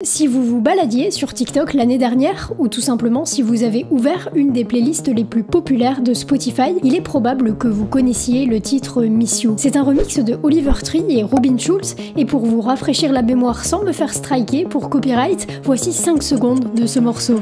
Si vous vous baladiez sur TikTok l'année dernière, ou tout simplement si vous avez ouvert une des playlists les plus populaires de Spotify, il est probable que vous connaissiez le titre Miss You. C'est un remix de Oliver Tree et Robin Schulz, et pour vous rafraîchir la mémoire sans me faire striker pour copyright, voici 5 secondes de ce morceau.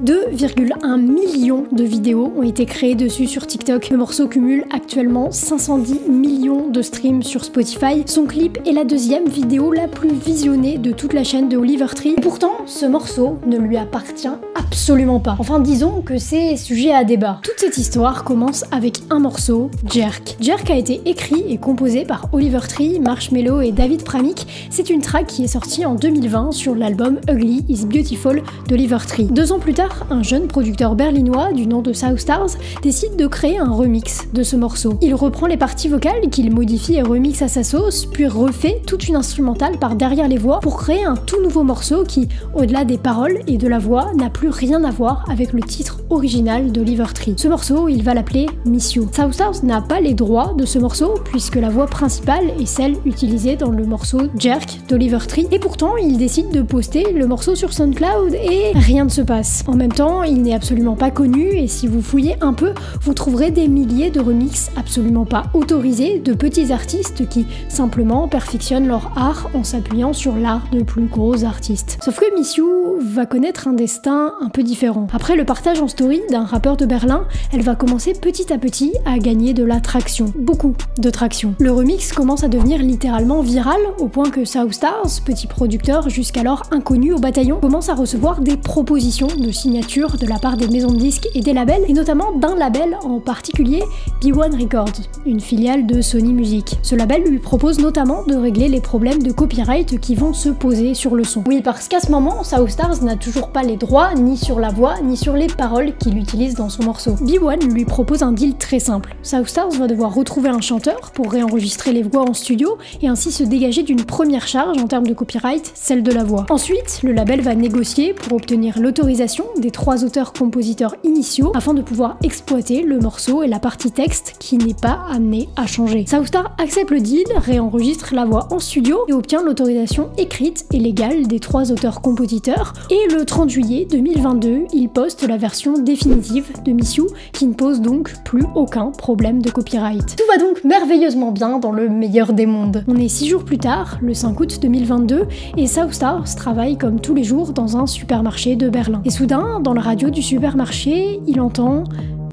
2,1 millions de vidéos ont été créées dessus sur TikTok. Le morceau cumule actuellement 510 millions de streams sur Spotify. Son clip est la deuxième vidéo la plus visionnée de toute la chaîne de Oliver Tree. Et pourtant, ce morceau ne lui appartient absolument pas. Enfin, disons que c'est sujet à débat. Toute cette histoire commence avec un morceau, Jerk. Jerk a été écrit et composé par Oliver Tree, Marshmello et David Pramik. C'est une track qui est sortie en 2020 sur l'album Ugly is Beautiful d'Oliver Tree. 2 ans plus tard, un jeune producteur berlinois du nom de South Stars décide de créer un remix de ce morceau. Il reprend les parties vocales qu'il modifie et remixe à sa sauce, puis refait toute une instrumentale par derrière les voix pour créer un tout nouveau morceau qui, au-delà des paroles et de la voix, n'a plus rien à voir avec le titre original d'Oliver Tree. Ce morceau, il va l'appeler Miss You. South Stars n'a pas les droits de ce morceau puisque la voix principale est celle utilisée dans le morceau Jerk d'Oliver Tree, et pourtant il décide de poster le morceau sur SoundCloud et rien ne se passe. En même temps, il n'est absolument pas connu, et si vous fouillez un peu, vous trouverez des milliers de remixes absolument pas autorisés de petits artistes qui simplement perfectionnent leur art en s'appuyant sur l'art de plus gros artistes. Sauf que Miss You va connaître un destin un peu différent. Après le partage en story d'un rappeur de Berlin, elle va commencer petit à petit à gagner de la traction. Beaucoup de traction. Le remix commence à devenir littéralement viral au point que South Stars, petit producteur jusqu'alors inconnu au bataillon, commence à recevoir des propositions de signature de la part des maisons de disques et des labels, et notamment d'un label en particulier, B1 Records, une filiale de Sony Music. Ce label lui propose notamment de régler les problèmes de copyright qui vont se poser sur le son. Oui, parce qu'à ce moment, South Stars n'a toujours pas les droits ni sur la voix ni sur les paroles qu'il utilise dans son morceau. B1 lui propose un deal très simple. South Stars va devoir retrouver un chanteur pour réenregistrer les voix en studio et ainsi se dégager d'une première charge en termes de copyright, celle de la voix. Ensuite, le label va négocier pour obtenir l'autorisation des 3 auteurs-compositeurs initiaux afin de pouvoir exploiter le morceau et la partie texte qui n'est pas amenée à changer. South Stars accepte le deal, réenregistre la voix en studio et obtient l'autorisation écrite et légale des 3 auteurs-compositeurs, et le 30 juillet 2022, il poste la version définitive de Miss You qui ne pose donc plus aucun problème de copyright. Tout va donc merveilleusement bien dans le meilleur des mondes. On est 6 jours plus tard, le 5 août 2022, et South Stars travaille comme tous les jours dans un supermarché de Berlin. Et soudain, dans la radio du supermarché, il entend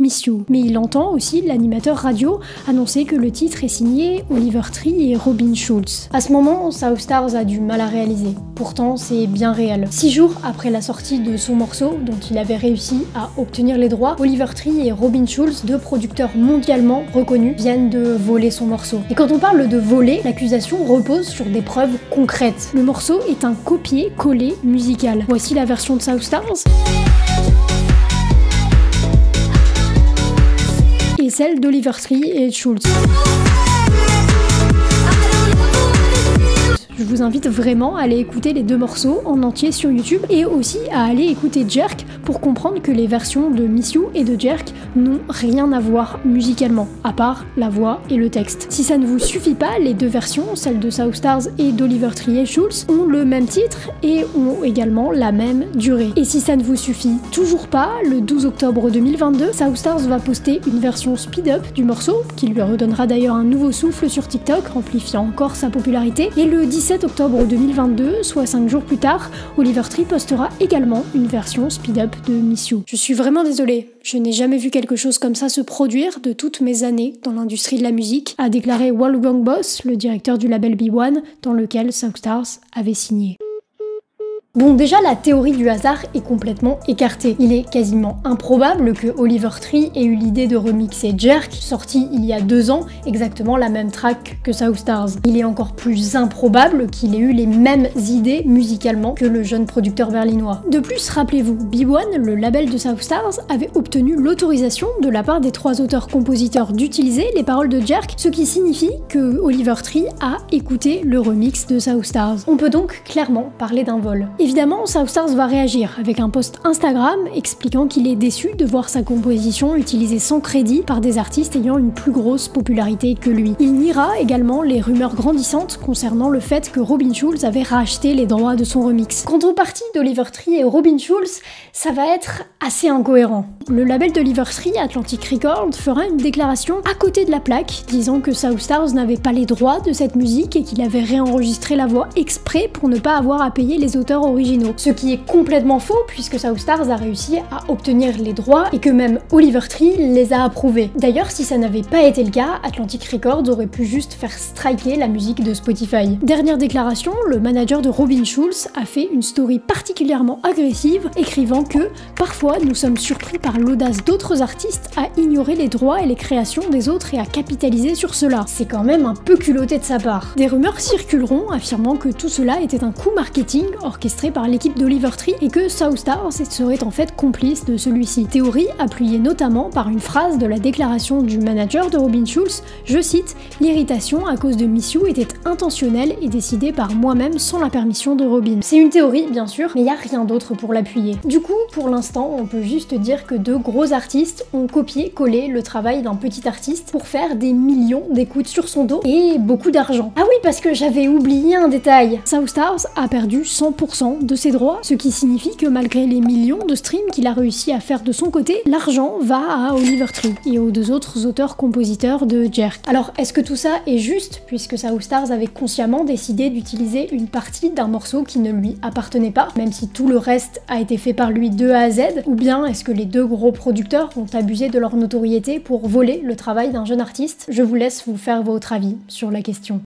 Miss You. Mais il entend aussi l'animateur radio annoncer que le titre est signé Oliver Tree et Robin Schulz. À ce moment, South Stars a du mal à réaliser. Pourtant, c'est bien réel. 6 jours après la sortie de son morceau, dont il avait réussi à obtenir les droits, Oliver Tree et Robin Schulz, 2 producteurs mondialement reconnus, viennent de voler son morceau. Et quand on parle de voler, l'accusation repose sur des preuves concrètes. Le morceau est un copier-coller musical. Voici la version de South Stars et celle d'Oliver Tree et Schulz. Je vous invite vraiment à aller écouter les 2 morceaux en entier sur YouTube, et aussi à aller écouter Jerk pour comprendre que les versions de Miss You et de Jerk n'ont rien à voir musicalement, à part la voix et le texte. Si ça ne vous suffit pas, les 2 versions, celle de South Stars et d'Oliver Tree et Schulz, ont le même titre et ont également la même durée. Et si ça ne vous suffit toujours pas, le 12 octobre 2022, South Stars va poster une version speed-up du morceau, qui lui redonnera d'ailleurs un nouveau souffle sur TikTok, amplifiant encore sa popularité, et le 17 octobre 2022, soit 5 jours plus tard, Oliver Tree postera également une version speed-up de Miss You. Je suis vraiment désolée, je n'ai jamais vu quelque chose comme ça se produire de toutes mes années dans l'industrie de la musique, a déclaré Wolfgang Boss, le directeur du label B1, dans lequel South Stars avait signé. Bon, déjà, la théorie du hasard est complètement écartée. Il est quasiment improbable que Oliver Tree ait eu l'idée de remixer Jerk, sorti il y a 2 ans, exactement la même track que South Stars. Il est encore plus improbable qu'il ait eu les mêmes idées musicalement que le jeune producteur berlinois. De plus, rappelez-vous, B1, le label de South Stars, avait obtenu l'autorisation de la part des 3 auteurs-compositeurs d'utiliser les paroles de Jerk, ce qui signifie que Oliver Tree a écouté le remix de South Stars. On peut donc clairement parler d'un vol. Évidemment, Soutstars va réagir avec un post Instagram expliquant qu'il est déçu de voir sa composition utilisée sans crédit par des artistes ayant une plus grosse popularité que lui. Il niera également les rumeurs grandissantes concernant le fait que Robin Schulz avait racheté les droits de son remix. Quant au parti d'Oliver Tree et Robin Schulz, ça va être assez incohérent. Le label d'Oliver Tree, Atlantic Records, fera une déclaration à côté de la plaque, disant que Soutstars n'avait pas les droits de cette musique et qu'il avait réenregistré la voix exprès pour ne pas avoir à payer les auteurs originaux. Ce qui est complètement faux puisque Soutstars a réussi à obtenir les droits et que même Oliver Tree les a approuvés. D'ailleurs, si ça n'avait pas été le cas, Atlantic Records aurait pu juste faire striker la musique de Spotify. Dernière déclaration, le manager de Robin Schulz a fait une story particulièrement agressive, écrivant que « Parfois, nous sommes surpris par l'audace d'autres artistes à ignorer les droits et les créations des autres et à capitaliser sur cela. C'est quand même un peu culotté de sa part. » Des rumeurs circuleront affirmant que tout cela était un coup marketing orchestré par l'équipe d'Oliver Tree et que Soutstars serait en fait complice de celui-ci. Théorie appuyée notamment par une phrase de la déclaration du manager de Robin Schulz, je cite « L'irritation à cause de Miss You était intentionnelle et décidée par moi-même sans la permission de Robin. » C'est une théorie bien sûr, mais il n'y a rien d'autre pour l'appuyer. Du coup, pour l'instant, on peut juste dire que deux gros artistes ont copié-collé le travail d'un petit artiste pour faire des millions d'écoutes sur son dos et beaucoup d'argent. Ah oui, parce que j'avais oublié un détail. Soutstars a perdu 100% de ses droits, ce qui signifie que malgré les millions de streams qu'il a réussi à faire de son côté, l'argent va à Oliver Tree et aux deux autres auteurs-compositeurs de Jerk. Alors, est-ce que tout ça est juste, puisque Soutstars avait consciemment décidé d'utiliser une partie d'un morceau qui ne lui appartenait pas, même si tout le reste a été fait par lui de A à Z, ou bien est-ce que les deux gros producteurs ont abusé de leur notoriété pour voler le travail d'un jeune artiste? Je vous laisse vous faire votre avis sur la question.